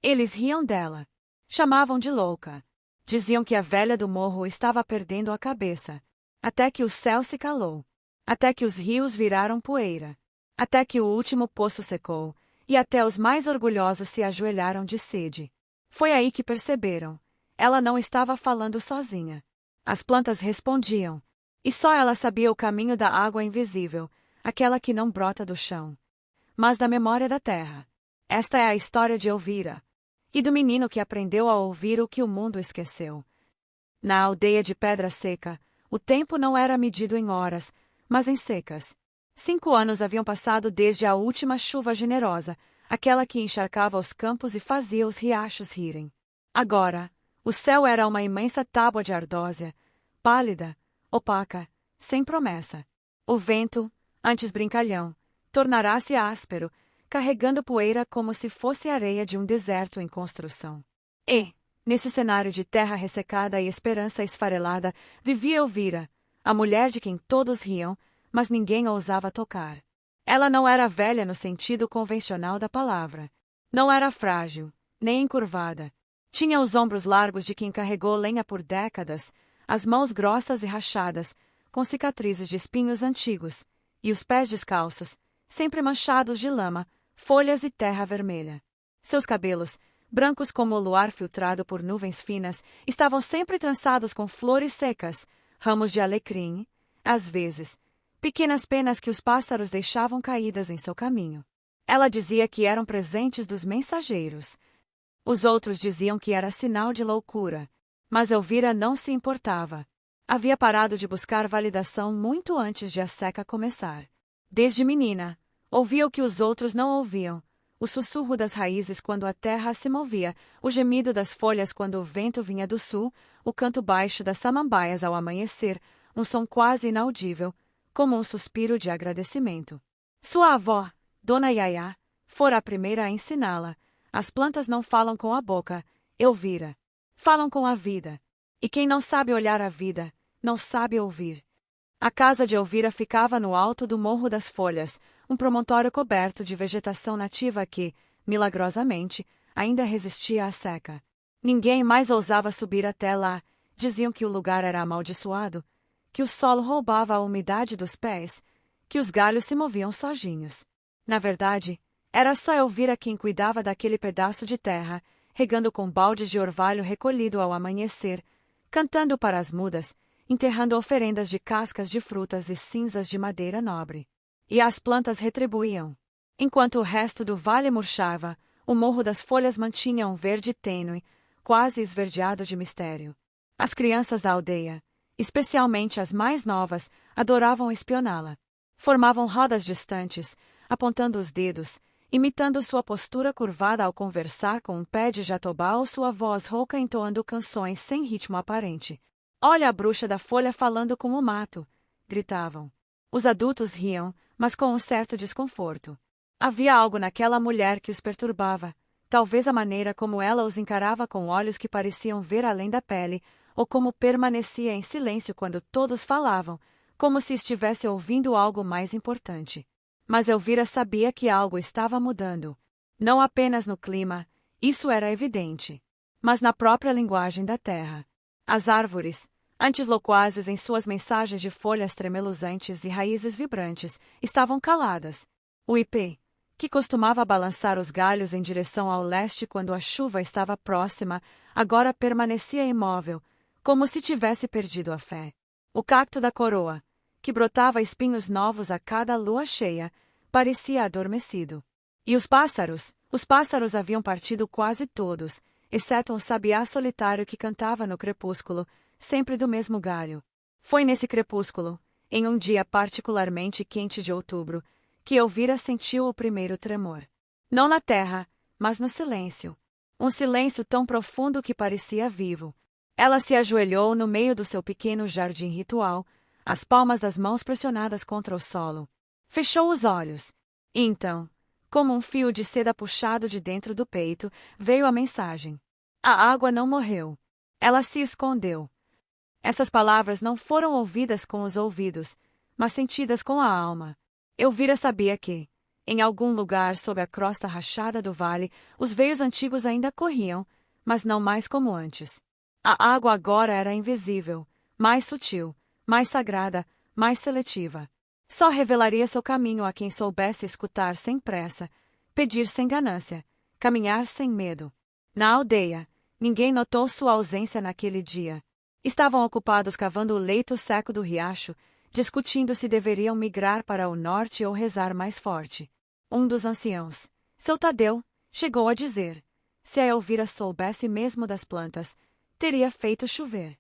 Eles riam dela. Chamavam de louca. Diziam que a velha do morro estava perdendo a cabeça. Até que o céu se calou. Até que os rios viraram poeira. Até que o último poço secou, e até os mais orgulhosos se ajoelharam de sede. Foi aí que perceberam. Ela não estava falando sozinha. As plantas respondiam. E só ela sabia o caminho da água invisível, aquela que não brota do chão, mas da memória da terra. Esta é a história de Elvira. E do menino que aprendeu a ouvir o que o mundo esqueceu. Na aldeia de Pedra Seca, o tempo não era medido em horas, mas em secas. 5 anos haviam passado desde a última chuva generosa, aquela que encharcava os campos e fazia os riachos rirem. Agora, o céu era uma imensa tábua de ardósia, pálida, opaca, sem promessa. O vento, antes brincalhão, tornará-se áspero, carregando poeira como se fosse areia de um deserto em construção. E, nesse cenário de terra ressecada e esperança esfarelada, vivia Elvira, a mulher de quem todos riam, mas ninguém ousava tocar. Ela não era velha no sentido convencional da palavra. Não era frágil, nem encurvada. Tinha os ombros largos de quem carregou lenha por décadas, as mãos grossas e rachadas, com cicatrizes de espinhos antigos, e os pés descalços, sempre manchados de lama, folhas e terra vermelha. Seus cabelos, brancos como o luar filtrado por nuvens finas, estavam sempre trançados com flores secas, ramos de alecrim, às vezes, pequenas penas que os pássaros deixavam caídas em seu caminho. Ela dizia que eram presentes dos mensageiros. Os outros diziam que era sinal de loucura, mas Elvira não se importava. Havia parado de buscar validação muito antes de a seca começar. Desde menina, ouvia o que os outros não ouviam, o sussurro das raízes quando a terra se movia, o gemido das folhas quando o vento vinha do sul, o canto baixo das samambaias ao amanhecer, um som quase inaudível, como um suspiro de agradecimento. Sua avó, Dona Yaya, fora a primeira a ensiná-la. As plantas não falam com a boca, Elvira. Falam com a vida. E quem não sabe olhar a vida, não sabe ouvir. A casa de Elvira ficava no alto do Morro das Folhas, um promontório coberto de vegetação nativa que, milagrosamente, ainda resistia à seca. Ninguém mais ousava subir até lá, diziam que o lugar era amaldiçoado, que o solo roubava a umidade dos pés, que os galhos se moviam sozinhos. Na verdade, era só Elvira quem cuidava daquele pedaço de terra, regando com baldes de orvalho recolhido ao amanhecer, cantando para as mudas, enterrando oferendas de cascas de frutas e cinzas de madeira nobre. E as plantas retribuíam. Enquanto o resto do vale murchava, o Morro das Folhas mantinha um verde tênue, quase esverdeado de mistério. As crianças da aldeia, especialmente as mais novas, adoravam espioná-la. Formavam rodas distantes, apontando os dedos, imitando sua postura curvada ao conversar com um pé de jatobá ou sua voz rouca entoando canções sem ritmo aparente. "Olha a bruxa da folha falando com o mato!" gritavam. Os adultos riam, mas com um certo desconforto. Havia algo naquela mulher que os perturbava, talvez a maneira como ela os encarava com olhos que pareciam ver além da pele, ou como permanecia em silêncio quando todos falavam, como se estivesse ouvindo algo mais importante. Mas Elvira sabia que algo estava mudando. Não apenas no clima, isso era evidente, mas na própria linguagem da terra. As árvores, antes loquazes em suas mensagens de folhas tremeluzantes e raízes vibrantes, estavam caladas. O ipê, que costumava balançar os galhos em direção ao leste quando a chuva estava próxima, agora permanecia imóvel, como se tivesse perdido a fé. O cacto da coroa, que brotava espinhos novos a cada lua cheia, parecia adormecido. E os pássaros haviam partido quase todos, exceto um sabiá solitário que cantava no crepúsculo, sempre do mesmo galho. Foi nesse crepúsculo, em um dia particularmente quente de outubro, que Elvira sentiu o primeiro tremor. Não na terra, mas no silêncio. Um silêncio tão profundo que parecia vivo. Ela se ajoelhou no meio do seu pequeno jardim ritual, as palmas das mãos pressionadas contra o solo. Fechou os olhos. E então, como um fio de seda puxado de dentro do peito, veio a mensagem. A água não morreu. Ela se escondeu. Essas palavras não foram ouvidas com os ouvidos, mas sentidas com a alma. Elvira sabia que, Em algum lugar sob a crosta rachada do vale, os veios antigos ainda corriam, mas não mais como antes. A água agora era invisível, mais sutil, mais sagrada, mais seletiva. Só revelaria seu caminho a quem soubesse escutar sem pressa, pedir sem ganância, caminhar sem medo. Na aldeia, ninguém notou sua ausência naquele dia. Estavam ocupados cavando o leito seco do riacho, discutindo se deveriam migrar para o norte ou rezar mais forte. Um dos anciãos, seu Tadeu, chegou a dizer: se a Elvira soubesse mesmo das plantas, teria feito chover.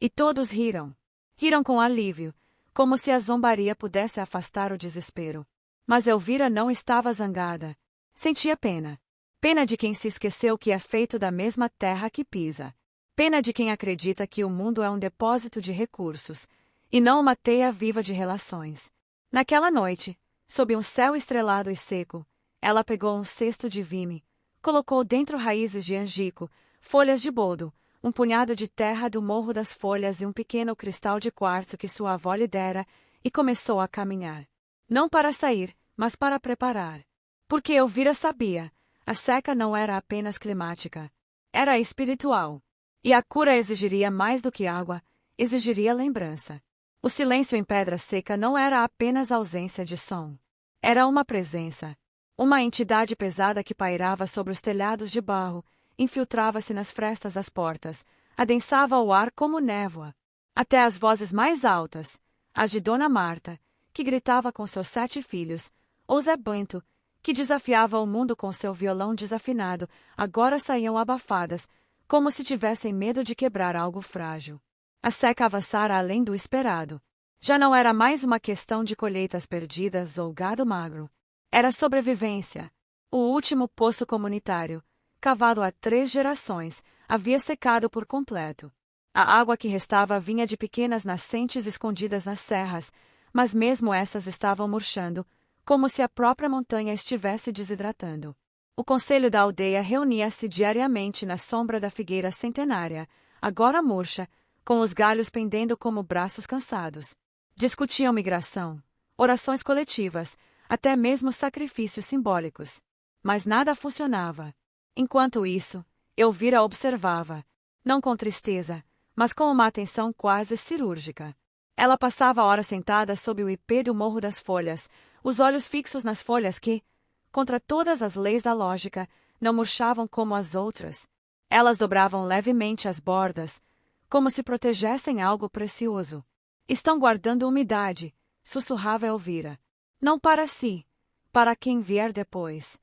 E todos riram. Riram com alívio, como se a zombaria pudesse afastar o desespero. Mas Elvira não estava zangada. Sentia pena. Pena de quem se esqueceu que é feito da mesma terra que pisa. Pena de quem acredita que o mundo é um depósito de recursos, e não uma teia viva de relações. Naquela noite, sob um céu estrelado e seco, ela pegou um cesto de vime, colocou dentro raízes de angico, folhas de boldo, um punhado de terra do Morro das Folhas e um pequeno cristal de quartzo que sua avó lhe dera, e começou a caminhar. Não para sair, mas para preparar. Porque Elvira sabia, a seca não era apenas climática. Era espiritual. E a cura exigiria mais do que água, exigiria lembrança. O silêncio em pedra seca não era apenas ausência de som. Era uma presença. Uma entidade pesada que pairava sobre os telhados de barro, infiltrava-se nas frestas das portas, adensava o ar como névoa. Até as vozes mais altas, as de Dona Marta, que gritava com seus 7 filhos, ou Zé Bento, que desafiava o mundo com seu violão desafinado, agora saíam abafadas, como se tivessem medo de quebrar algo frágil. A seca avançara além do esperado. Já não era mais uma questão de colheitas perdidas ou gado magro. Era sobrevivência. O último poço comunitário, cavado há 3 gerações, havia secado por completo. A água que restava vinha de pequenas nascentes escondidas nas serras, mas mesmo essas estavam murchando, como se a própria montanha estivesse desidratando. O conselho da aldeia reunia-se diariamente na sombra da figueira centenária, agora murcha, com os galhos pendendo como braços cansados. Discutiam migração, orações coletivas, até mesmo sacrifícios simbólicos. Mas nada funcionava. Enquanto isso, Elvira observava, não com tristeza, mas com uma atenção quase cirúrgica. Ela passava horas sentada sob o ipê do Morro das Folhas, os olhos fixos nas folhas que, contra todas as leis da lógica, não murchavam como as outras. Elas dobravam levemente as bordas, como se protegessem algo precioso. Estão guardando umidade, sussurrava Elvira. Não para si, para quem vier depois.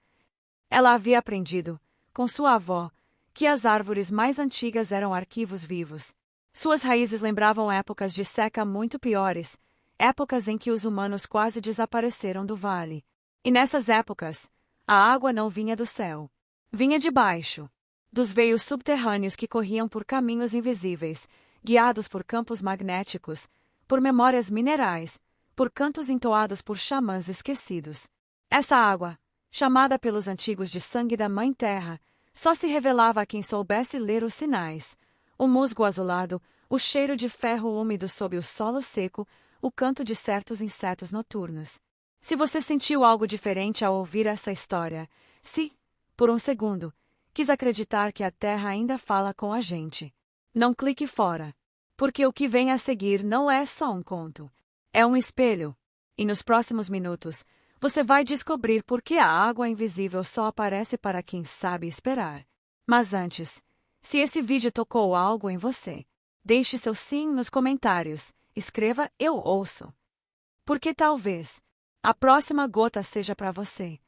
Ela havia aprendido, com sua avó, que as árvores mais antigas eram arquivos vivos. Suas raízes lembravam épocas de seca muito piores, épocas em que os humanos quase desapareceram do vale. E nessas épocas, a água não vinha do céu. Vinha de baixo, dos veios subterrâneos que corriam por caminhos invisíveis, guiados por campos magnéticos, por memórias minerais, por cantos entoados por xamãs esquecidos. Essa água, chamada pelos antigos de sangue da Mãe Terra, só se revelava a quem soubesse ler os sinais: o musgo azulado, o cheiro de ferro úmido sob o solo seco, o canto de certos insetos noturnos. Se você sentiu algo diferente ao ouvir essa história, se, por um segundo, quis acreditar que a Terra ainda fala com a gente, não clique fora, porque o que vem a seguir não é só um conto. É um espelho. E nos próximos minutos, você vai descobrir por que a água invisível só aparece para quem sabe esperar. Mas antes, se esse vídeo tocou algo em você, deixe seu sim nos comentários, escreva "eu ouço". Porque talvez a próxima gota seja para você.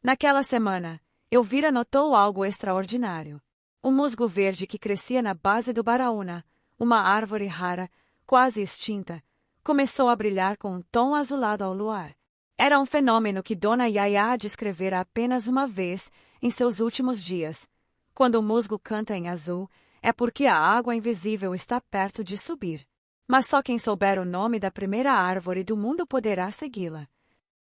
Naquela semana, Elvira notou algo extraordinário. Um musgo verde que crescia na base do baraúna, uma árvore rara, quase extinta, começou a brilhar com um tom azulado ao luar. Era um fenômeno que Dona Yaya descrevera apenas uma vez em seus últimos dias. Quando o musgo canta em azul, é porque a água invisível está perto de subir. Mas só quem souber o nome da primeira árvore do mundo poderá segui-la.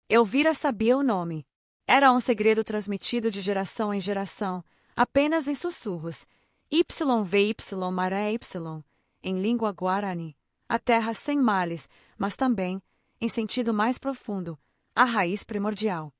Elvira sabia o nome. Era um segredo transmitido de geração em geração, apenas em sussurros. YVY Maré Y, em língua guarani. A terra sem males, mas também, em sentido mais profundo, a raiz primordial.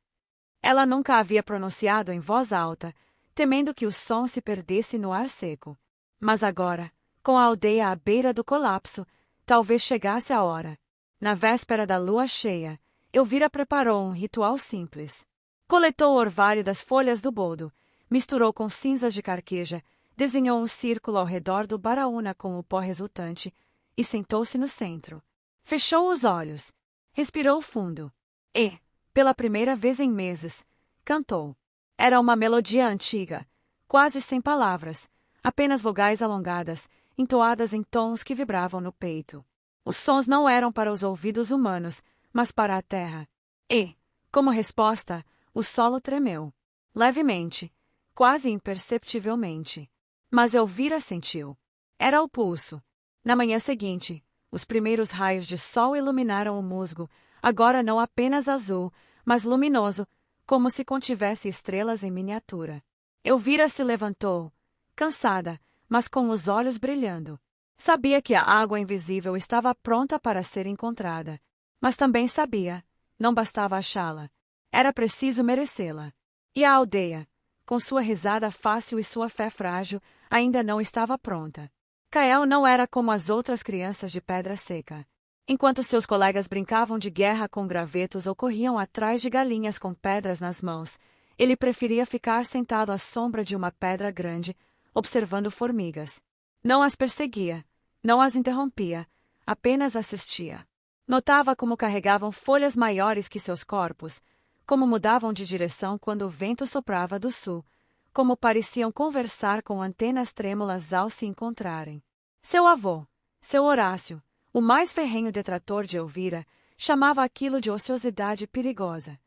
Ela nunca havia pronunciado em voz alta, temendo que o som se perdesse no ar seco. Mas agora, com a aldeia à beira do colapso, talvez chegasse a hora. Na véspera da lua cheia, Elvira preparou um ritual simples. Coletou o orvalho das folhas do boldo, misturou com cinzas de carqueja, desenhou um círculo ao redor do baraúna com o pó resultante e sentou-se no centro. Fechou os olhos, respirou fundo e, pela primeira vez em meses, cantou. Era uma melodia antiga, quase sem palavras, apenas vogais alongadas, entoadas em tons que vibravam no peito. Os sons não eram para os ouvidos humanos, mas para a terra. E, como resposta, o solo tremeu. Levemente, quase imperceptivelmente. Mas Elvira sentiu. Era o pulso. Na manhã seguinte, os primeiros raios de sol iluminaram o musgo, agora não apenas azul, mas luminoso, como se contivesse estrelas em miniatura. Elvira se levantou, cansada, mas com os olhos brilhando. Sabia que a água invisível estava pronta para ser encontrada. Mas também sabia, não bastava achá-la. Era preciso merecê-la. E a aldeia, com sua risada fácil e sua fé frágil, ainda não estava pronta. Kael não era como as outras crianças de Pedra Seca. Enquanto seus colegas brincavam de guerra com gravetos ou corriam atrás de galinhas com pedras nas mãos, ele preferia ficar sentado à sombra de uma pedra grande, observando formigas. Não as perseguia, não as interrompia, apenas assistia. Notava como carregavam folhas maiores que seus corpos, como mudavam de direção quando o vento soprava do sul, como pareciam conversar com antenas trêmulas ao se encontrarem. Seu avô, seu Horácio, o mais ferrenho detrator de Elvira, chamava aquilo de ociosidade perigosa.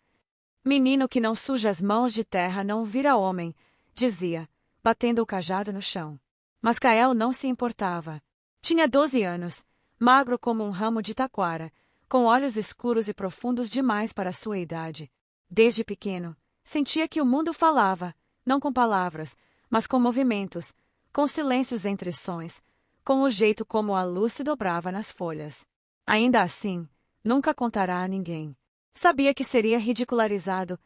Menino que não suja as mãos de terra não vira homem, dizia, batendo o cajado no chão. Mas Kael não se importava. Tinha 12 anos, magro como um ramo de taquara, com olhos escuros e profundos demais para sua idade. Desde pequeno, sentia que o mundo falava, não com palavras, mas com movimentos, com silêncios entre sons, com o jeito como a luz se dobrava nas folhas. Ainda assim, nunca contará a ninguém. Sabia que seria ridicularizado,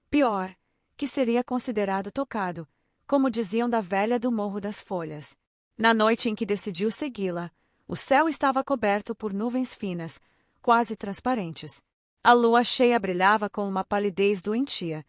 pior, que seria considerado tocado, como diziam da velha do Morro das Folhas. Na noite em que decidiu segui-la, o céu estava coberto por nuvens finas, quase transparentes. A lua cheia brilhava com uma palidez doentia,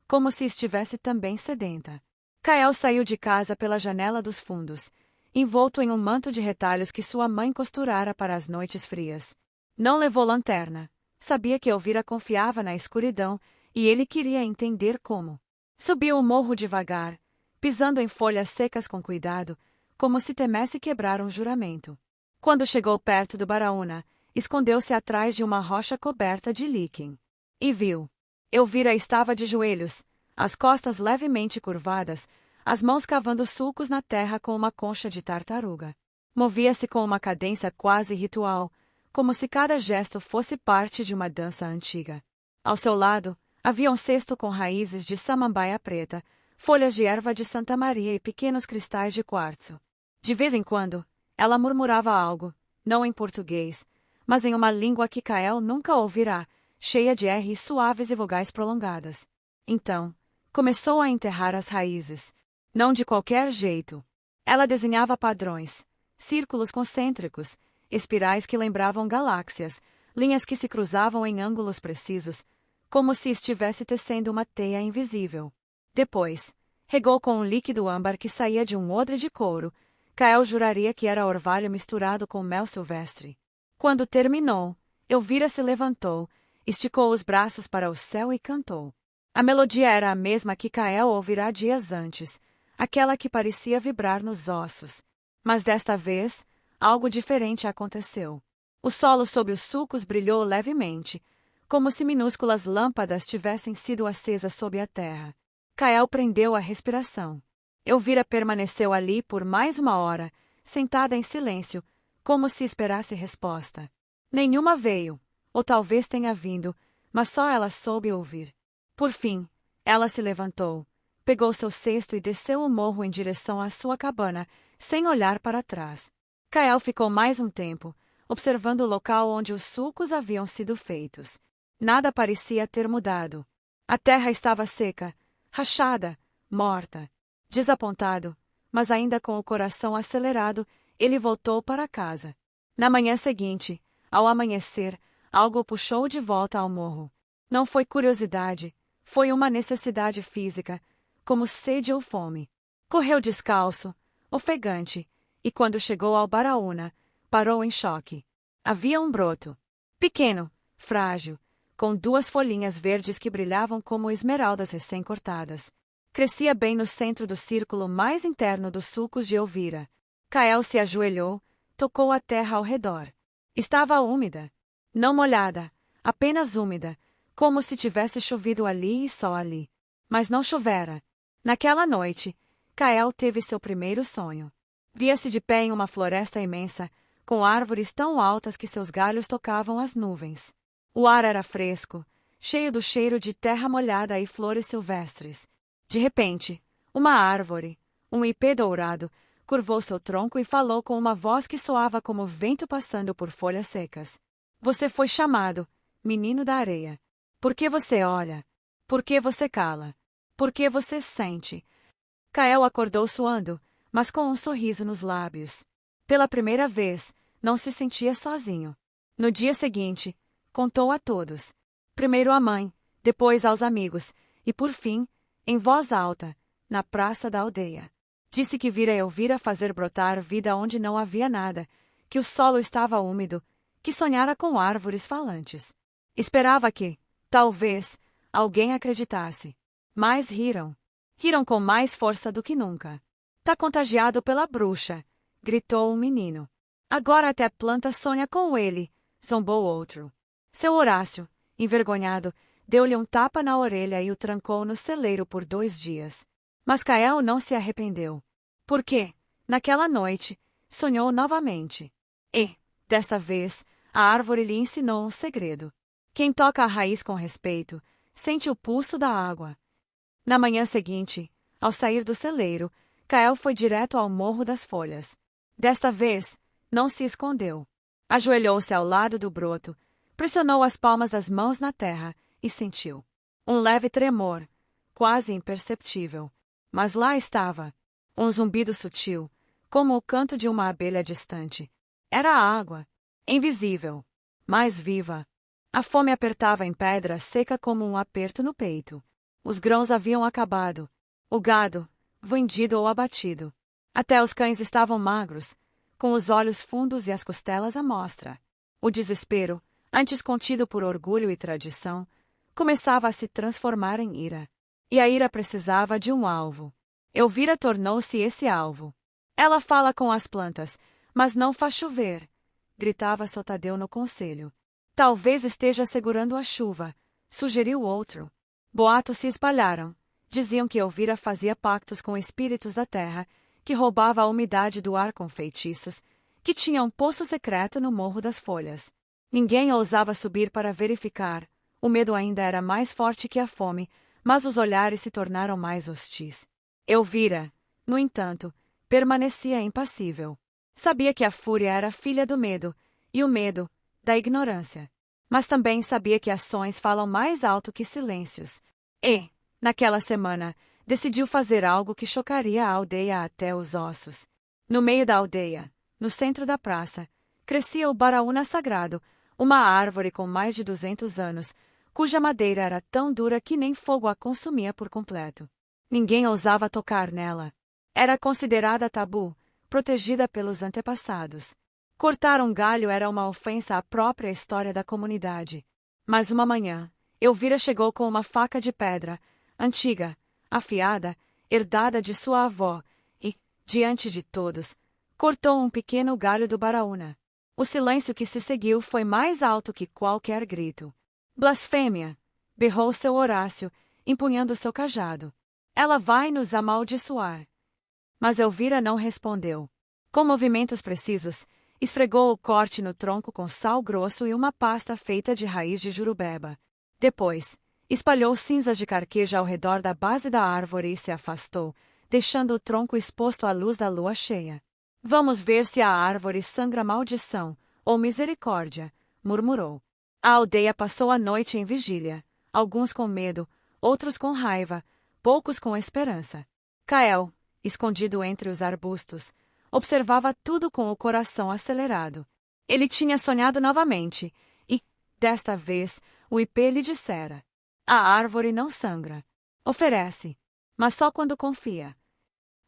como se estivesse também sedenta. Kael saiu de casa pela janela dos fundos, envolto em um manto de retalhos que sua mãe costurara para as noites frias. Não levou lanterna. Sabia que Elvira confiava na escuridão e ele queria entender como. Subiu o morro devagar, pisando em folhas secas com cuidado, como se temesse quebrar um juramento. Quando chegou perto do baraúna, escondeu-se atrás de uma rocha coberta de líquen. E viu. Elvira estava de joelhos, as costas levemente curvadas, as mãos cavando sulcos na terra com uma concha de tartaruga. Movia-se com uma cadência quase ritual, como se cada gesto fosse parte de uma dança antiga. Ao seu lado, havia um cesto com raízes de samambaia preta, folhas de erva de Santa Maria e pequenos cristais de quartzo. De vez em quando, ela murmurava algo, não em português, mas em uma língua que Kael nunca ouvirá, cheia de R's suaves e vogais prolongadas. Então, começou a enterrar as raízes. Não de qualquer jeito. Ela desenhava padrões, círculos concêntricos, espirais que lembravam galáxias, linhas que se cruzavam em ângulos precisos, como se estivesse tecendo uma teia invisível. Depois, regou com um líquido âmbar que saía de um odre de couro. Kael juraria que era orvalho misturado com mel silvestre. Quando terminou, Elvira se levantou, esticou os braços para o céu e cantou. A melodia era a mesma que Kael ouvirá dias antes, aquela que parecia vibrar nos ossos. Mas desta vez, algo diferente aconteceu. O solo sob os sulcos brilhou levemente, como se minúsculas lâmpadas tivessem sido acesas sob a terra. Kael prendeu a respiração. Elvira permaneceu ali por mais uma hora, sentada em silêncio, como se esperasse resposta. Nenhuma veio, ou talvez tenha vindo, mas só ela soube ouvir. Por fim, ela se levantou, pegou seu cesto e desceu o morro em direção à sua cabana, sem olhar para trás. Kael ficou mais um tempo, observando o local onde os sulcos haviam sido feitos. Nada parecia ter mudado. A terra estava seca, rachada, morta. Desapontado, mas ainda com o coração acelerado, ele voltou para casa. Na manhã seguinte, ao amanhecer, algo o puxou de volta ao morro. Não foi curiosidade, foi uma necessidade física, como sede ou fome. Correu descalço, ofegante, e quando chegou ao Baraúna, parou em choque. Havia um broto. Pequeno, frágil, com 2 folhinhas verdes que brilhavam como esmeraldas recém-cortadas. Crescia bem no centro do círculo mais interno dos sulcos de Elvira. Kael se ajoelhou, tocou a terra ao redor. Estava úmida. Não molhada, apenas úmida, como se tivesse chovido ali e só ali. Mas não chovera. Naquela noite, Kael teve seu primeiro sonho. Via-se de pé em uma floresta imensa, com árvores tão altas que seus galhos tocavam as nuvens. O ar era fresco, cheio do cheiro de terra molhada e flores silvestres. De repente, uma árvore, um ipê dourado, curvou seu tronco e falou com uma voz que soava como vento passando por folhas secas. Você foi chamado, menino da areia. Por que você olha? Por que você cala? Por que você sente? Kael acordou suando, mas com um sorriso nos lábios. Pela primeira vez, não se sentia sozinho. No dia seguinte, contou a todos. Primeiro à mãe, depois aos amigos, e por fim, em voz alta, na praça da aldeia. Disse que vira Elvira fazer brotar vida onde não havia nada, que o solo estava úmido, que sonhara com árvores falantes. Esperava que, talvez, alguém acreditasse. Mas riram. Riram com mais força do que nunca. Tá contagiado pela bruxa, gritou um menino. Agora até planta sonha com ele, zombou outro. Seu Horácio, envergonhado, deu-lhe um tapa na orelha e o trancou no celeiro por 2 dias. Mas Kael não se arrependeu. Porque, naquela noite, sonhou novamente. E, desta vez, a árvore lhe ensinou um segredo. Quem toca a raiz com respeito, sente o pulso da água. Na manhã seguinte, ao sair do celeiro, Kael foi direto ao Morro das Folhas. Desta vez, não se escondeu. Ajoelhou-se ao lado do broto, pressionou as palmas das mãos na terra e sentiu um leve tremor, quase imperceptível. Mas lá estava, um zumbido sutil, como o canto de uma abelha distante. Era a água, invisível, mas viva. A fome apertava em pedra seca como um aperto no peito. Os grãos haviam acabado. O gado, vendido ou abatido. Até os cães estavam magros, com os olhos fundos e as costelas à mostra. O desespero, antes contido por orgulho e tradição, começava a se transformar em ira. E a ira precisava de um alvo. Elvira tornou-se esse alvo. Ela fala com as plantas, mas não faz chover, gritava Sotadeu no conselho. Talvez esteja segurando a chuva, sugeriu outro. Boatos se espalharam. Diziam que Elvira fazia pactos com espíritos da terra, que roubava a umidade do ar com feitiços, que tinha um poço secreto no Morro das Folhas. Ninguém ousava subir para verificar. O medo ainda era mais forte que a fome, mas os olhares se tornaram mais hostis. Elvira, no entanto, permanecia impassível. Sabia que a fúria era filha do medo, e o medo, da ignorância. Mas também sabia que ações falam mais alto que silêncios. E, naquela semana, decidiu fazer algo que chocaria a aldeia até os ossos. No meio da aldeia, no centro da praça, crescia o Baraúna sagrado, uma árvore com mais de 200 anos, cuja madeira era tão dura que nem fogo a consumia por completo. Ninguém ousava tocar nela. Era considerada tabu, protegida pelos antepassados. Cortar um galho era uma ofensa à própria história da comunidade. Mas uma manhã, Elvira chegou com uma faca de pedra, antiga, afiada, herdada de sua avó, e, diante de todos, cortou um pequeno galho do Baraúna. O silêncio que se seguiu foi mais alto que qualquer grito. Blasfêmia! Berrou seu Horácio, empunhando seu cajado. Ela vai nos amaldiçoar. Mas Elvira não respondeu. Com movimentos precisos, esfregou o corte no tronco com sal grosso e uma pasta feita de raiz de jurubeba. Depois, espalhou cinzas de carqueja ao redor da base da árvore e se afastou, deixando o tronco exposto à luz da lua cheia. Vamos ver se a árvore sangra maldição ou misericórdia, murmurou. A aldeia passou a noite em vigília, alguns com medo, outros com raiva, poucos com esperança. Kael, escondido entre os arbustos, observava tudo com o coração acelerado. Ele tinha sonhado novamente, e, desta vez, o ipê lhe dissera: a árvore não sangra. Oferece, mas só quando confia.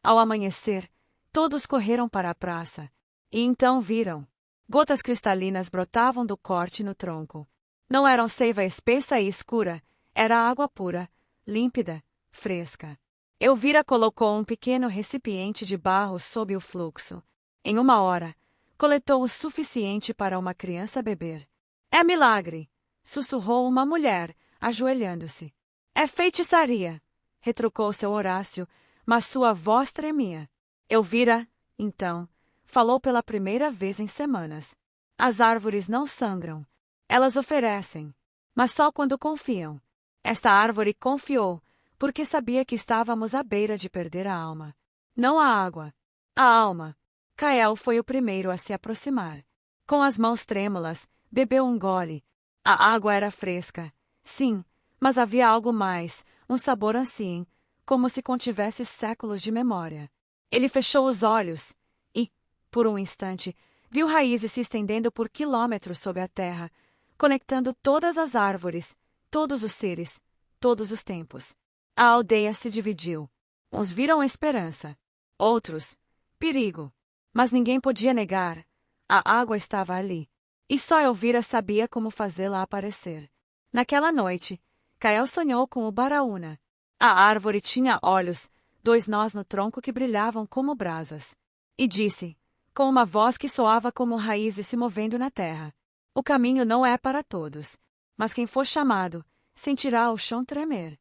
Ao amanhecer, todos correram para a praça, e então viram. Gotas cristalinas brotavam do corte no tronco. Não eram seiva espessa e escura, era água pura, límpida, fresca. Elvira colocou um pequeno recipiente de barro sob o fluxo. Em 1 hora, coletou o suficiente para uma criança beber. É milagre! Sussurrou uma mulher, ajoelhando-se. É feitiçaria! Retrucou seu Horácio, mas sua voz tremia. Elvira, então, falou pela primeira vez em semanas. As árvores não sangram. Elas oferecem, mas só quando confiam. Esta árvore confiou, porque sabia que estávamos à beira de perder a alma. Não a água. A alma. Kael foi o primeiro a se aproximar. Com as mãos trêmulas, bebeu um gole. A água era fresca. Sim, mas havia algo mais, um sabor ancien, como se contivesse séculos de memória. Ele fechou os olhos e, por um instante, viu raízes se estendendo por quilômetros sob a terra, conectando todas as árvores, todos os seres, todos os tempos. A aldeia se dividiu. Uns viram esperança, outros, perigo. Mas ninguém podia negar. A água estava ali. E só Elvira sabia como fazê-la aparecer. Naquela noite, Kael sonhou com o Baraúna. A árvore tinha olhos, 2 nós no tronco que brilhavam como brasas. E disse, com uma voz que soava como raízes se movendo na terra: o caminho não é para todos, mas quem for chamado, sentirá o chão tremer.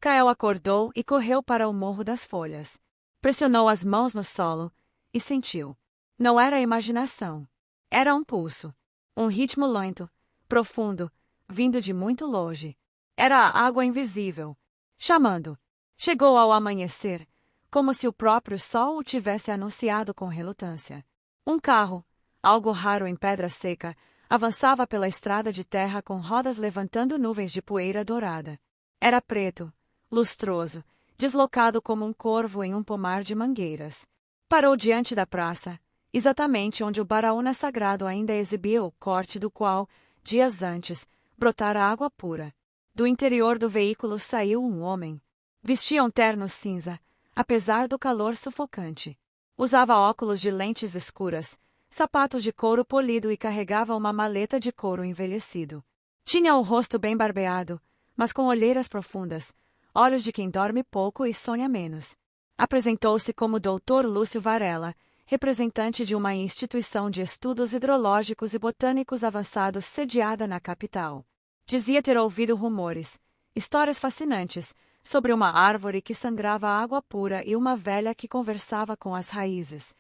Kael acordou e correu para o Morro das Folhas. Pressionou as mãos no solo e sentiu. Não era imaginação. Era um pulso. Um ritmo lento, profundo, vindo de muito longe. Era a água invisível, chamando. Chegou ao amanhecer, como se o próprio sol o tivesse anunciado com relutância. Um carro, algo raro em pedra seca, avançava pela estrada de terra com rodas levantando nuvens de poeira dourada. Era preto, lustroso, deslocado como um corvo em um pomar de mangueiras. Parou diante da praça, exatamente onde o Baraúna sagrado ainda exibia o corte do qual, dias antes, brotara água pura. Do interior do veículo saiu um homem. Vestia um terno cinza, apesar do calor sufocante. Usava óculos de lentes escuras, sapatos de couro polido e carregava uma maleta de couro envelhecido. Tinha o rosto bem barbeado, mas com olheiras profundas, olhos de quem dorme pouco e sonha menos. Apresentou-se como Dr. Lúcio Varela, representante de uma instituição de estudos hidrológicos e botânicos avançados sediada na capital. Dizia ter ouvido rumores, histórias fascinantes, sobre uma árvore que sangrava água pura e uma velha que conversava com as raízes.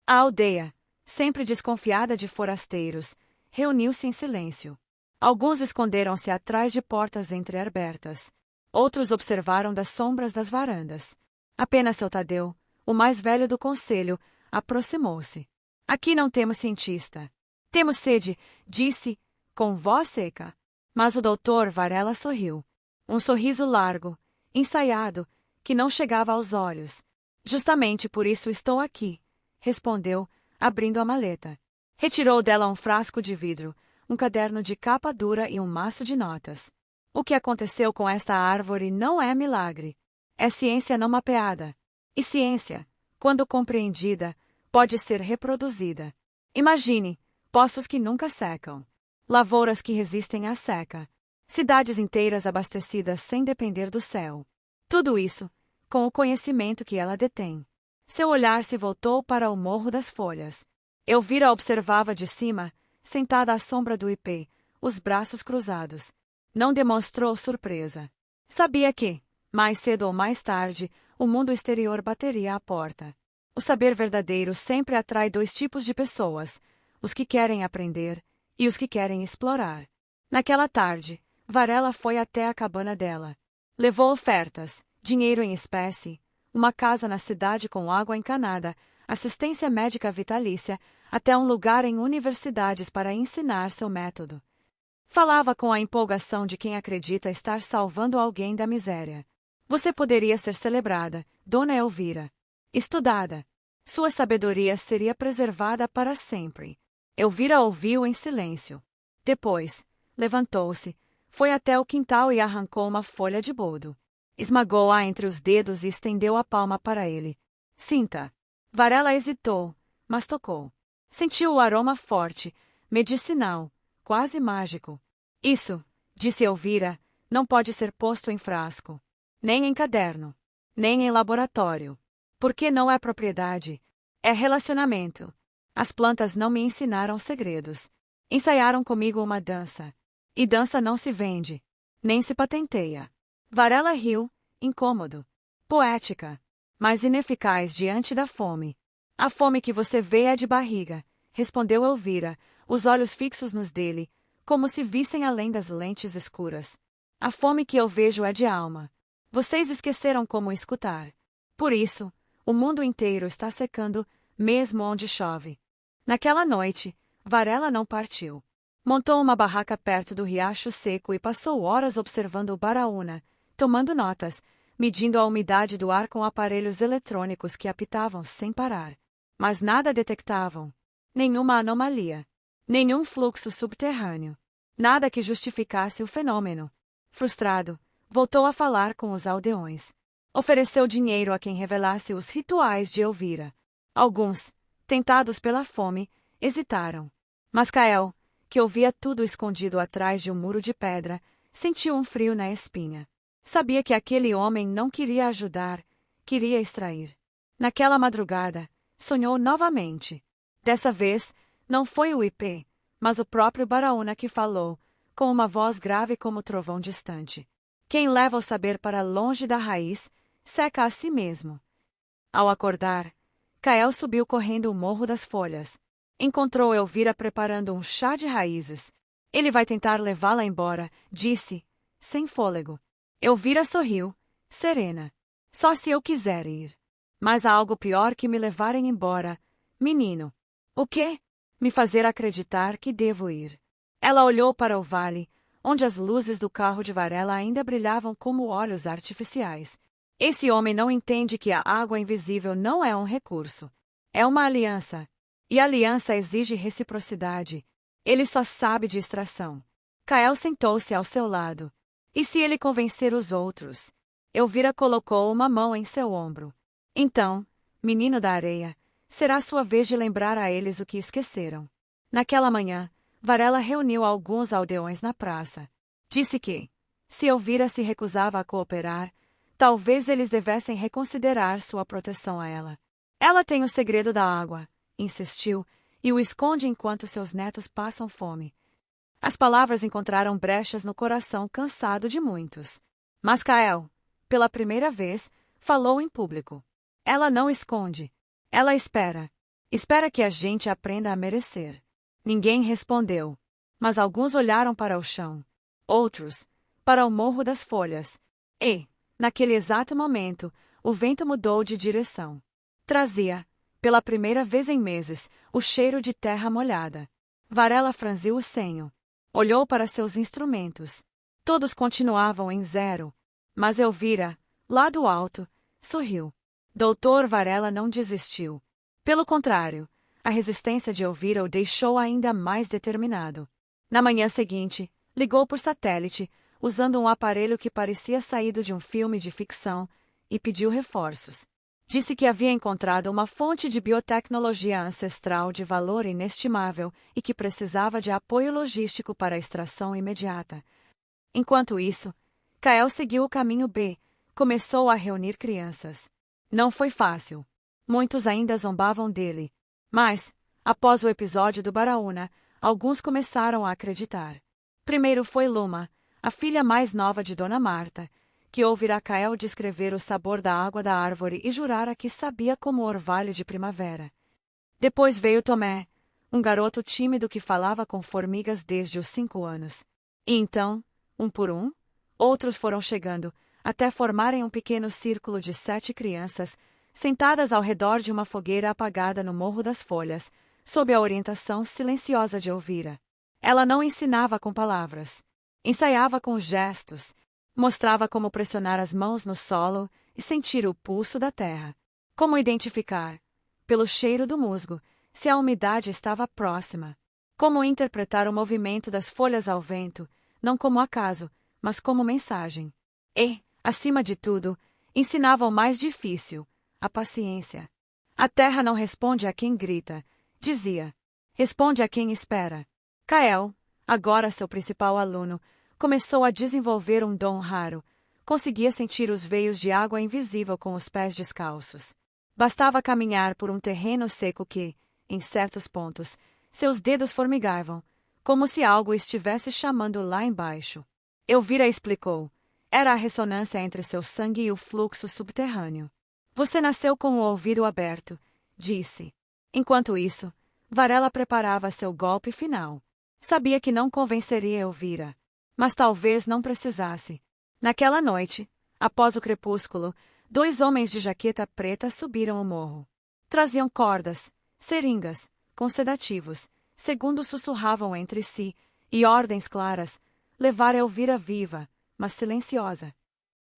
A aldeia, sempre desconfiada de forasteiros, reuniu-se em silêncio. Alguns esconderam-se atrás de portas entreabertas. Outros observaram das sombras das varandas. Apenas seu Tadeu, o mais velho do conselho, aproximou-se. Aqui não temos cientista. Temos sede, disse, com voz seca. Mas o doutor Varela sorriu. Um sorriso largo, ensaiado, que não chegava aos olhos. Justamente por isso estou aqui, respondeu, abrindo a maleta. Retirou dela um frasco de vidro, um caderno de capa dura e um maço de notas. O que aconteceu com esta árvore não é milagre. É ciência não mapeada. E ciência, quando compreendida, pode ser reproduzida. Imagine, poços que nunca secam. Lavouras que resistem à seca. Cidades inteiras abastecidas sem depender do céu. Tudo isso, com o conhecimento que ela detém. Seu olhar se voltou para o Morro das Folhas. Elvira observava de cima, sentada à sombra do ipê, os braços cruzados. Não demonstrou surpresa. Sabia que, mais cedo ou mais tarde, o mundo exterior bateria à porta. O saber verdadeiro sempre atrai 2 tipos de pessoas: os que querem aprender e os que querem explorar. Naquela tarde, Varela foi até a cabana dela. Levou ofertas, dinheiro em espécie, uma casa na cidade com água encanada, assistência médica vitalícia, até um lugar em universidades para ensinar seu método. Falava com a empolgação de quem acredita estar salvando alguém da miséria. Você poderia ser celebrada, Dona Elvira. Estudada. Sua sabedoria seria preservada para sempre. Elvira ouviu em silêncio. Depois, levantou-se, foi até o quintal e arrancou uma folha de boldo. Esmagou-a entre os dedos e estendeu a palma para ele. Sinta. Varela hesitou, mas tocou. Sentiu o aroma forte, medicinal, quase mágico. Isso, disse Elvira, não pode ser posto em frasco. Nem em caderno. Nem em laboratório. Porque não é propriedade. É relacionamento. As plantas não me ensinaram segredos. Ensaiaram comigo uma dança. E dança não se vende. Nem se patenteia. Varela riu, incômodo. Poética. Mas ineficaz diante da fome. A fome que você vê é de barriga, respondeu Elvira, os olhos fixos nos dele, como se vissem além das lentes escuras. A fome que eu vejo é de alma. Vocês esqueceram como escutar. Por isso, o mundo inteiro está secando, mesmo onde chove. Naquela noite, Varela não partiu. Montou uma barraca perto do riacho seco e passou horas observando o Baraúna, tomando notas, medindo a umidade do ar com aparelhos eletrônicos que apitavam sem parar. Mas nada detectavam. Nenhuma anomalia. Nenhum fluxo subterrâneo. Nada que justificasse o fenômeno. Frustrado, voltou a falar com os aldeões. Ofereceu dinheiro a quem revelasse os rituais de Elvira. Alguns, tentados pela fome, hesitaram. Mas Cael, que ouvia tudo escondido atrás de um muro de pedra, sentiu um frio na espinha. Sabia que aquele homem não queria ajudar, queria extrair. Naquela madrugada, sonhou novamente. Dessa vez, não foi o IP, mas o próprio Baraúna que falou, com uma voz grave como trovão distante. Quem leva o saber para longe da raiz, seca a si mesmo. Ao acordar, Cael subiu correndo o Morro das Folhas. Encontrou Elvira preparando um chá de raízes. Ele vai tentar levá-la embora, disse, sem fôlego. Elvira sorriu, serena. Só se eu quiser ir. Mas há algo pior que me levarem embora, menino. O quê? Me fazer acreditar que devo ir. Ela olhou para o vale, onde as luzes do carro de Varela ainda brilhavam como olhos artificiais. Esse homem não entende que a água invisível não é um recurso. É uma aliança. E aliança exige reciprocidade. Ele só sabe de extração. Cael sentou-se ao seu lado. E se ele convencer os outros? Elvira colocou uma mão em seu ombro. Então, menino da areia, será sua vez de lembrar a eles o que esqueceram. Naquela manhã, Varela reuniu alguns aldeões na praça. Disse que, se Elvira se recusava a cooperar, talvez eles devessem reconsiderar sua proteção a ela. Ela tem o segredo da água, insistiu, e o esconde enquanto seus netos passam fome. As palavras encontraram brechas no coração cansado de muitos. Mas Cael, pela primeira vez, falou em público. Ela não esconde. Ela espera. Espera que a gente aprenda a merecer. Ninguém respondeu. Mas alguns olharam para o chão. Outros, para o Morro das Folhas. E, naquele exato momento, o vento mudou de direção. Trazia, pela primeira vez em meses, o cheiro de terra molhada. Varela franziu o senho. Olhou para seus instrumentos. Todos continuavam em zero. Mas Elvira, lá do alto, sorriu. Doutor Varela não desistiu. Pelo contrário, a resistência de Elvira o deixou ainda mais determinado. Na manhã seguinte, ligou por satélite, usando um aparelho que parecia saído de um filme de ficção, e pediu reforços. Disse que havia encontrado uma fonte de biotecnologia ancestral de valor inestimável e que precisava de apoio logístico para a extração imediata. Enquanto isso, Cael seguiu o caminho B, começou a reunir crianças. Não foi fácil. Muitos ainda zombavam dele. Mas, após o episódio do Baraúna, alguns começaram a acreditar. Primeiro foi Luma, a filha mais nova de Dona Marta, que ouvira Cael descrever o sabor da água da árvore e jurara que sabia como o orvalho de primavera. Depois veio Tomé, um garoto tímido que falava com formigas desde os 5 anos. E então, um por um, outros foram chegando, até formarem um pequeno círculo de 7 crianças, sentadas ao redor de uma fogueira apagada no Morro das Folhas, sob a orientação silenciosa de Elvira. Ela não ensinava com palavras. Ensaiava com gestos. Mostrava como pressionar as mãos no solo e sentir o pulso da terra. Como identificar, pelo cheiro do musgo, se a umidade estava próxima. Como interpretar o movimento das folhas ao vento, não como acaso, mas como mensagem. E, acima de tudo, ensinava o mais difícil, a paciência. A terra não responde a quem grita, dizia. Responde a quem espera. Kael, agora seu principal aluno, começou a desenvolver um dom raro. Conseguia sentir os veios de água invisível com os pés descalços. Bastava caminhar por um terreno seco que, em certos pontos, seus dedos formigavam, como se algo estivesse chamando lá embaixo. Elvira explicou. Era a ressonância entre seu sangue e o fluxo subterrâneo. Você nasceu com o ouvido aberto, disse. Enquanto isso, Varela preparava seu golpe final. Sabia que não convenceria Elvira, mas talvez não precisasse. Naquela noite, após o crepúsculo, 2 homens de jaqueta preta subiram o morro. Traziam cordas, seringas, com sedativos, segundo sussurravam entre si, e ordens claras, levar Elvira viva, mas silenciosa.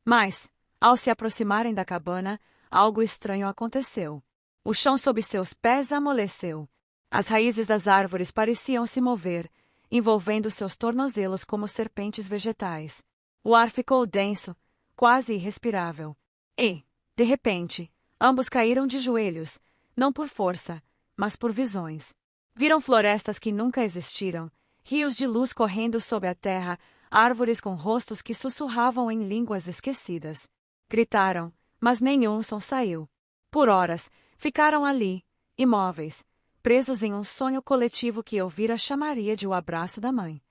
Mas, ao se aproximarem da cabana, algo estranho aconteceu. O chão sob seus pés amoleceu. As raízes das árvores pareciam se mover, envolvendo seus tornozelos como serpentes vegetais. O ar ficou denso, quase irrespirável. E, de repente, ambos caíram de joelhos, não por força, mas por visões. Viram florestas que nunca existiram, rios de luz correndo sob a terra, árvores com rostos que sussurravam em línguas esquecidas. Gritaram, mas nenhum som saiu. Por horas, ficaram ali, imóveis, presos em um sonho coletivo que Elvira chamaria de o abraço da mãe.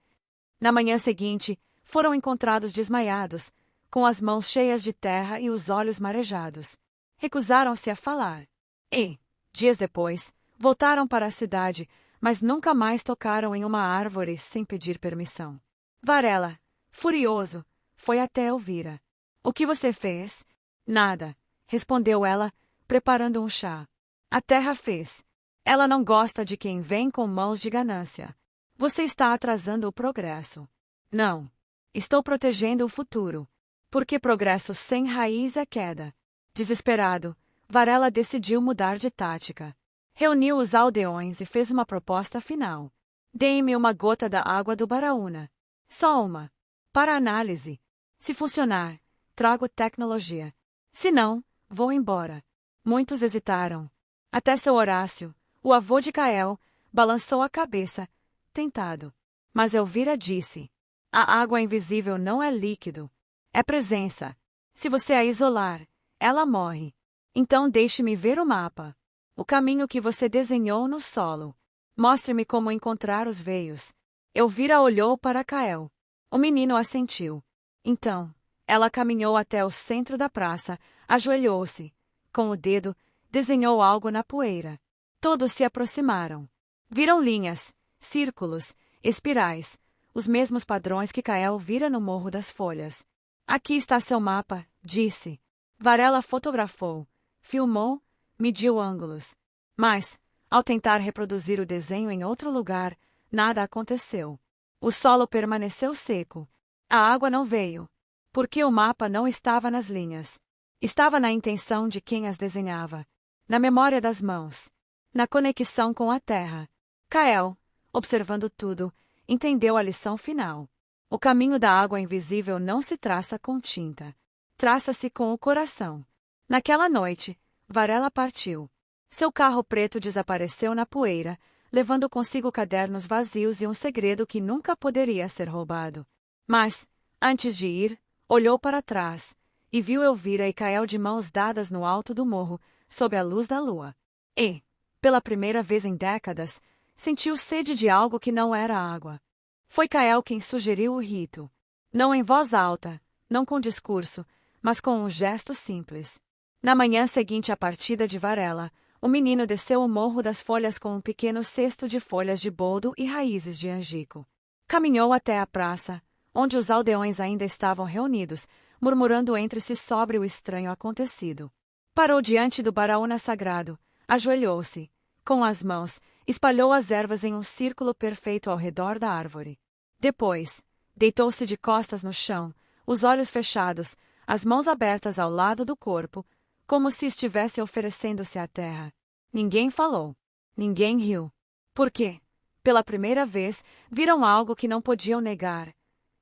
Na manhã seguinte, foram encontrados desmaiados, com as mãos cheias de terra e os olhos marejados. Recusaram-se a falar. E, dias depois, voltaram para a cidade, mas nunca mais tocaram em uma árvore sem pedir permissão. Varela, furioso, foi até Elvira. O que você fez? Nada, respondeu ela, preparando um chá. A terra fez. Ela não gosta de quem vem com mãos de ganância. Você está atrasando o progresso. Não. Estou protegendo o futuro. Porque progresso sem raiz é queda. Desesperado, Varela decidiu mudar de tática. Reuniu os aldeões e fez uma proposta final. Dê-me uma gota da água do Baraúna. Só uma. Para análise. Se funcionar, trago tecnologia. Se não, vou embora. Muitos hesitaram. Até seu Horácio, o avô de Kael, balançou a cabeça, tentado. Mas Elvira disse: a água invisível não é líquido. É presença. Se você a isolar, ela morre. Então deixe-me ver o mapa. O caminho que você desenhou no solo. Mostre-me como encontrar os veios. Elvira olhou para Kael. O menino assentiu. Então, ela caminhou até o centro da praça, ajoelhou-se. Com o dedo, desenhou algo na poeira. Todos se aproximaram. Viram linhas, círculos, espirais, os mesmos padrões que Kael vira no Morro das Folhas. Aqui está seu mapa, disse. Varela fotografou, filmou, mediu ângulos. Mas, ao tentar reproduzir o desenho em outro lugar, nada aconteceu. O solo permaneceu seco. A água não veio. Porque o mapa não estava nas linhas. Estava na intenção de quem as desenhava. Na memória das mãos. Na conexão com a terra. Kael, observando tudo, entendeu a lição final. O caminho da água invisível não se traça com tinta. Traça-se com o coração. Naquela noite, Varela partiu. Seu carro preto desapareceu na poeira, levando consigo cadernos vazios e um segredo que nunca poderia ser roubado. Mas, antes de ir, olhou para trás e viu Elvira e Kael de mãos dadas no alto do morro, sob a luz da lua. E, pela primeira vez em décadas, sentiu sede de algo que não era água. Foi Kael quem sugeriu o rito. Não em voz alta, não com discurso, mas com um gesto simples. Na manhã seguinte à partida de Varela, o menino desceu o Morro das Folhas com um pequeno cesto de folhas de boldo e raízes de angico. Caminhou até a praça, onde os aldeões ainda estavam reunidos, murmurando entre si sobre o estranho acontecido. Parou diante do Baraúna sagrado, ajoelhou-se, Com as mãos, espalhou as ervas em um círculo perfeito ao redor da árvore. Depois, deitou-se de costas no chão, os olhos fechados, as mãos abertas ao lado do corpo, como se estivesse oferecendo-se à terra. Ninguém falou. Ninguém riu. Por quê? Pela primeira vez, viram algo que não podiam negar.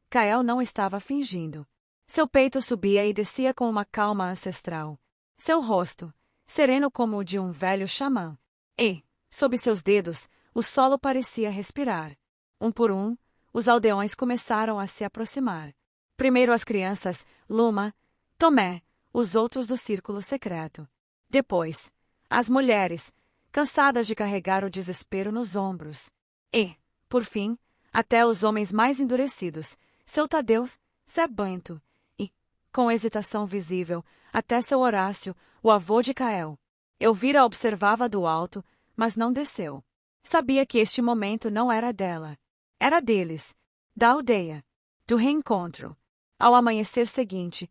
Kael não estava fingindo. Seu peito subia e descia com uma calma ancestral. Seu rosto, sereno como o de um velho xamã. E, sob seus dedos, o solo parecia respirar. Um por um, os aldeões começaram a se aproximar. Primeiro as crianças, Luma, Tomé, os outros do círculo secreto. Depois, as mulheres, cansadas de carregar o desespero nos ombros. E, por fim, até os homens mais endurecidos, seu Tadeu, Zé Bento, e, com hesitação visível, até seu Horácio, o avô de Kael. Elvira observava do alto, mas não desceu. Sabia que este momento não era dela. Era deles, da aldeia, do reencontro. Ao amanhecer seguinte,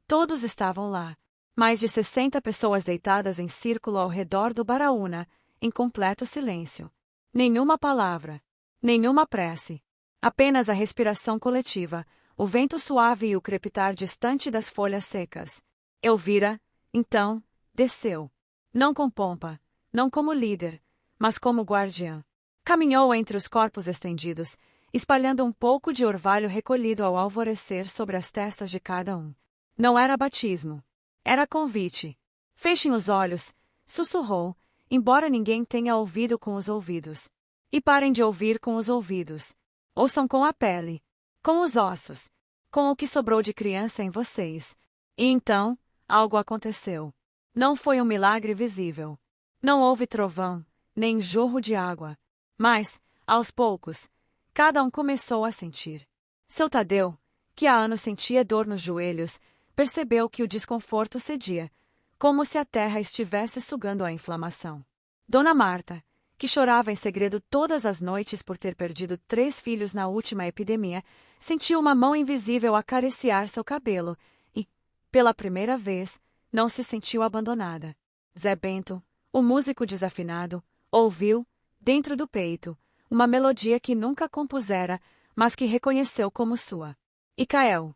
todos estavam lá. Mais de 60 pessoas deitadas em círculo ao redor do Baraúna, em completo silêncio. Nenhuma palavra, nenhuma prece. Apenas a respiração coletiva, o vento suave e o crepitar distante das folhas secas. Elvira, então, desceu. Não com pompa, não como líder, mas como guardiã. Caminhou entre os corpos estendidos, espalhando um pouco de orvalho recolhido ao alvorecer sobre as testas de cada um. Não era batismo. Era convite. Fechem os olhos, sussurrou, embora ninguém tenha ouvido com os ouvidos. E parem de ouvir com os ouvidos. Ouçam com a pele, com os ossos, com o que sobrou de criança em vocês. E então, algo aconteceu. Não foi um milagre visível. Não houve trovão, nem jorro de água. Mas, aos poucos, cada um começou a sentir. Seu Tadeu, que há anos sentia dor nos joelhos, percebeu que o desconforto cedia, como se a terra estivesse sugando a inflamação. Dona Marta, que chorava em segredo todas as noites por ter perdido 3 filhos na última epidemia, sentiu uma mão invisível acariciar seu cabelo e, pela primeira vez, não se sentiu abandonada. Zé Bento, o músico desafinado, ouviu, dentro do peito, uma melodia que nunca compusera, mas que reconheceu como sua. E Kael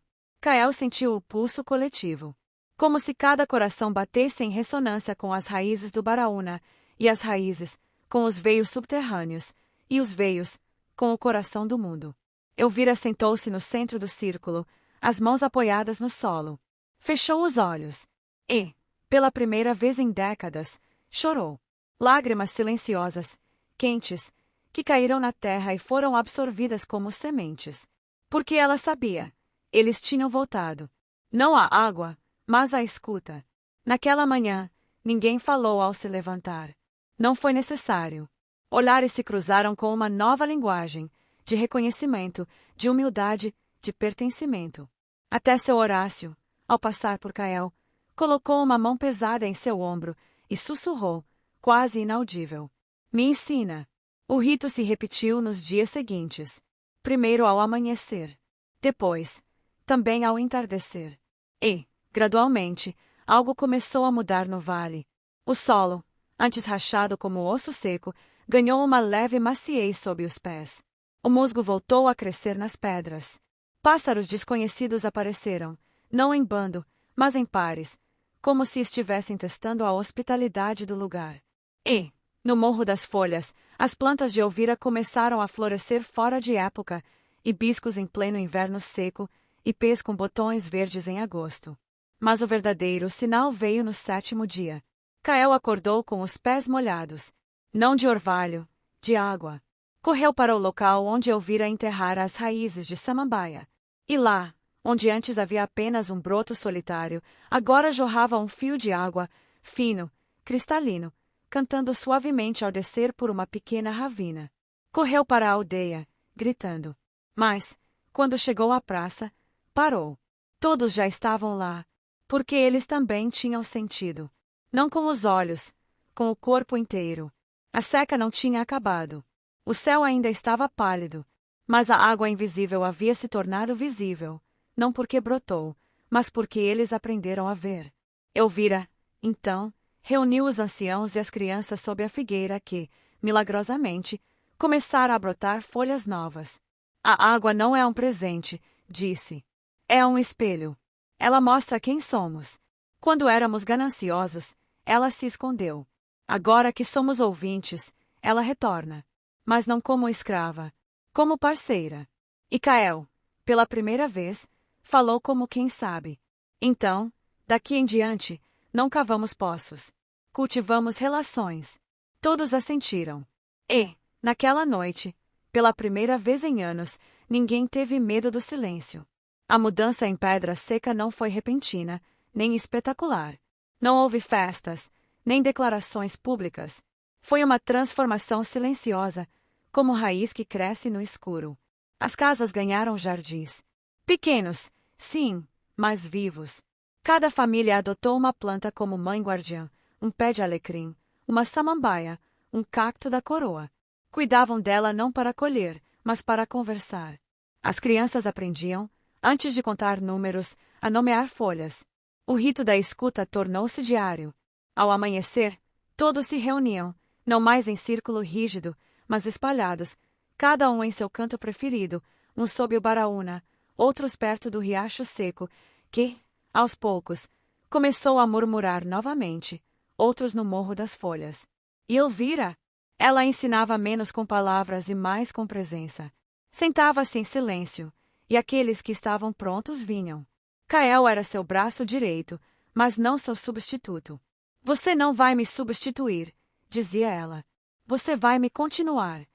sentiu o pulso coletivo. Como se cada coração batesse em ressonância com as raízes do Baraúna, e as raízes, com os veios subterrâneos, e os veios, com o coração do mundo. Elvira sentou-se no centro do círculo, as mãos apoiadas no solo. Fechou os olhos. E, pela primeira vez em décadas, chorou. Lágrimas silenciosas, quentes, que caíram na terra e foram absorvidas como sementes. Porque ela sabia. Eles tinham voltado. Não a água, mas a escuta. Naquela manhã, ninguém falou ao se levantar. Não foi necessário. Olhares se cruzaram com uma nova linguagem, de reconhecimento, de humildade, de pertencimento. Até seu Horácio, ao passar por Kael, colocou uma mão pesada em seu ombro e sussurrou, quase inaudível: "Me ensina." O rito se repetiu nos dias seguintes. Primeiro ao amanhecer. Depois, também ao entardecer. E, gradualmente, algo começou a mudar no vale. O solo, antes rachado como osso seco, ganhou uma leve maciez sob os pés. O musgo voltou a crescer nas pedras. Pássaros desconhecidos apareceram, não em bando, mas em pares, como se estivessem testando a hospitalidade do lugar. E, no Morro das Folhas, as plantas de Elvira começaram a florescer fora de época, hibiscos em pleno inverno seco, ipês com botões verdes em agosto. Mas o verdadeiro sinal veio no 7º dia. Kael acordou com os pés molhados. Não de orvalho, de água. Correu para o local onde Elvira enterrara as raízes de samambaia. E lá, onde antes havia apenas um broto solitário, agora jorrava um fio de água, fino, cristalino, cantando suavemente ao descer por uma pequena ravina. Correu para a aldeia, gritando. Mas, quando chegou à praça, parou. Todos já estavam lá, porque eles também tinham sentido. Não com os olhos, com o corpo inteiro. A seca não tinha acabado. O céu ainda estava pálido, mas a água invisível havia se tornado visível, não porque brotou, mas porque eles aprenderam a ver. Elvira, então, reuniu os anciãos e as crianças sob a figueira que, milagrosamente, começara a brotar folhas novas. A água não é um presente, disse. É um espelho. Ela mostra quem somos. Quando éramos gananciosos, ela se escondeu. Agora que somos ouvintes, ela retorna. Mas não como escrava, como parceira. E Cael, pela primeira vez, falou como quem sabe. Então, daqui em diante, não cavamos poços. Cultivamos relações. Todos assentiram. E, naquela noite, pela primeira vez em anos, ninguém teve medo do silêncio. A mudança em Pedra Seca não foi repentina, nem espetacular. Não houve festas, nem declarações públicas. Foi uma transformação silenciosa, como raiz que cresce no escuro. As casas ganharam jardins. Pequenos, sim, mas vivos. Cada família adotou uma planta como mãe guardiã, um pé de alecrim, uma samambaia, um cacto da coroa. Cuidavam dela não para colher, mas para conversar. As crianças aprendiam, antes de contar números, a nomear folhas. O rito da escuta tornou-se diário. Ao amanhecer, todos se reuniam, não mais em círculo rígido, mas espalhados, cada um em seu canto preferido, uns sob o baraúna, outros perto do riacho seco, que, aos poucos, começou a murmurar novamente, outros no Morro das Folhas. E Elvira? Ela ensinava menos com palavras e mais com presença. Sentava-se em silêncio, e aqueles que estavam prontos vinham. Cael era seu braço direito, mas não seu substituto. Você não vai me substituir, dizia ela. Você vai me continuar.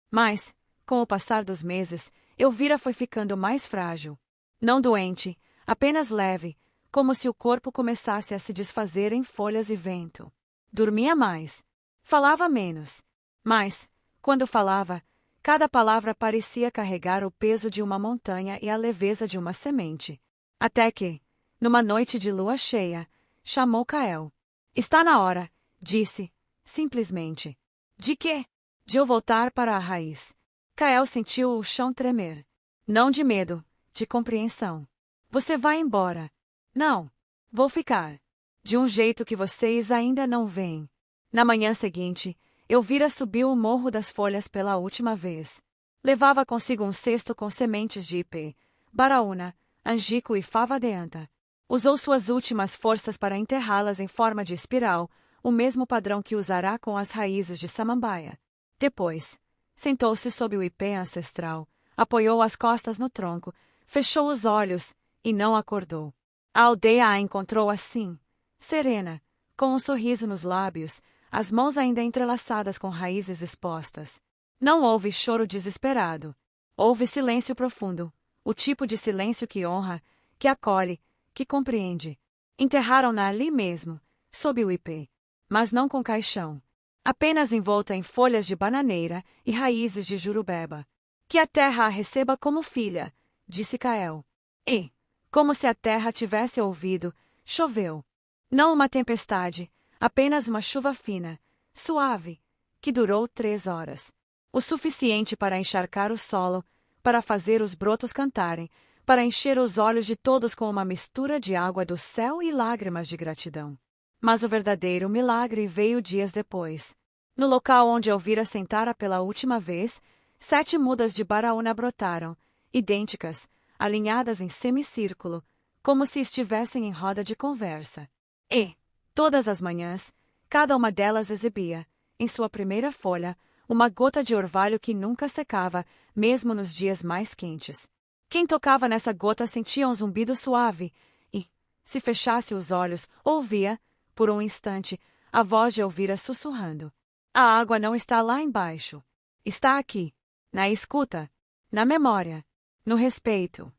Mas, com o passar dos meses, Elvira foi ficando mais frágil. Não doente, apenas leve, como se o corpo começasse a se desfazer em folhas e vento. Dormia mais. Falava menos. Mas, quando falava, cada palavra parecia carregar o peso de uma montanha e a leveza de uma semente. Até que, numa noite de lua cheia, chamou Cael. Está na hora, disse, simplesmente. De quê? De eu voltar para a raiz. Cael sentiu o chão tremer. Não de medo, de compreensão. Você vai embora. Não. Vou ficar. De um jeito que vocês ainda não veem. Na manhã seguinte, Elvira subiu o Morro das Folhas pela última vez. Levava consigo um cesto com sementes de ipê, baraúna, angico e fava de anta. Usou suas últimas forças para enterrá-las em forma de espiral, o mesmo padrão que usará com as raízes de samambaia. Depois, sentou-se sob o ipê ancestral, apoiou as costas no tronco, fechou os olhos e não acordou. A aldeia a encontrou assim, serena, com um sorriso nos lábios, as mãos ainda entrelaçadas com raízes expostas. Não houve choro desesperado. Houve silêncio profundo, o tipo de silêncio que honra, que acolhe, que compreende. Enterraram-na ali mesmo, sob o ipê. Mas não com caixão. Apenas envolta em folhas de bananeira e raízes de jurubeba. Que a terra a receba como filha, disse Cael. E, como se a terra tivesse ouvido, choveu. Não uma tempestade, apenas uma chuva fina, suave, que durou 3 horas. O suficiente para encharcar o solo, para fazer os brotos cantarem, para encher os olhos de todos com uma mistura de água do céu e lágrimas de gratidão. Mas o verdadeiro milagre veio dias depois. No local onde Elvira sentara pela última vez, 7 mudas de baraúna brotaram, idênticas, alinhadas em semicírculo, como se estivessem em roda de conversa. E, todas as manhãs, cada uma delas exibia, em sua primeira folha, uma gota de orvalho que nunca secava, mesmo nos dias mais quentes. Quem tocava nessa gota sentia um zumbido suave e, se fechasse os olhos, ouvia, por um instante, a voz de Elvira sussurrando. A água não está lá embaixo. Está aqui, na escuta, na memória, no respeito.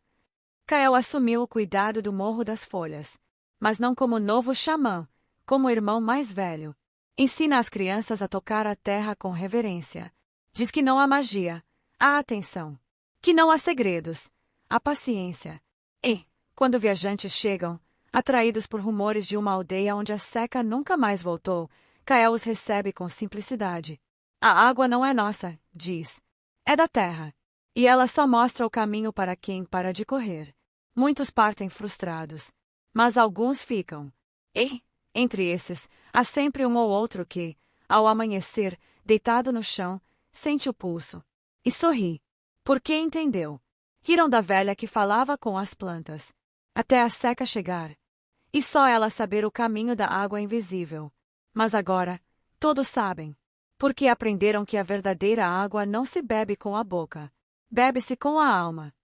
Cael assumiu o cuidado do Morro das Folhas, mas não como novo xamã, como irmão mais velho. Ensina as crianças a tocar a terra com reverência. Diz que não há magia, há atenção. Que não há segredos, há paciência. E, quando viajantes chegam, atraídos por rumores de uma aldeia onde a seca nunca mais voltou, Cael os recebe com simplicidade. A água não é nossa, diz. É da terra. E ela só mostra o caminho para quem para de correr. Muitos partem frustrados. Mas alguns ficam. E, Entre esses, há sempre um ou outro que, ao amanhecer, deitado no chão, sente o pulso e sorri. Porque entendeu. Riram da velha que falava com as plantas, até a seca chegar, e só ela saber o caminho da água invisível. Mas agora, todos sabem. Porque aprenderam que a verdadeira água não se bebe com a boca, bebe-se com a alma.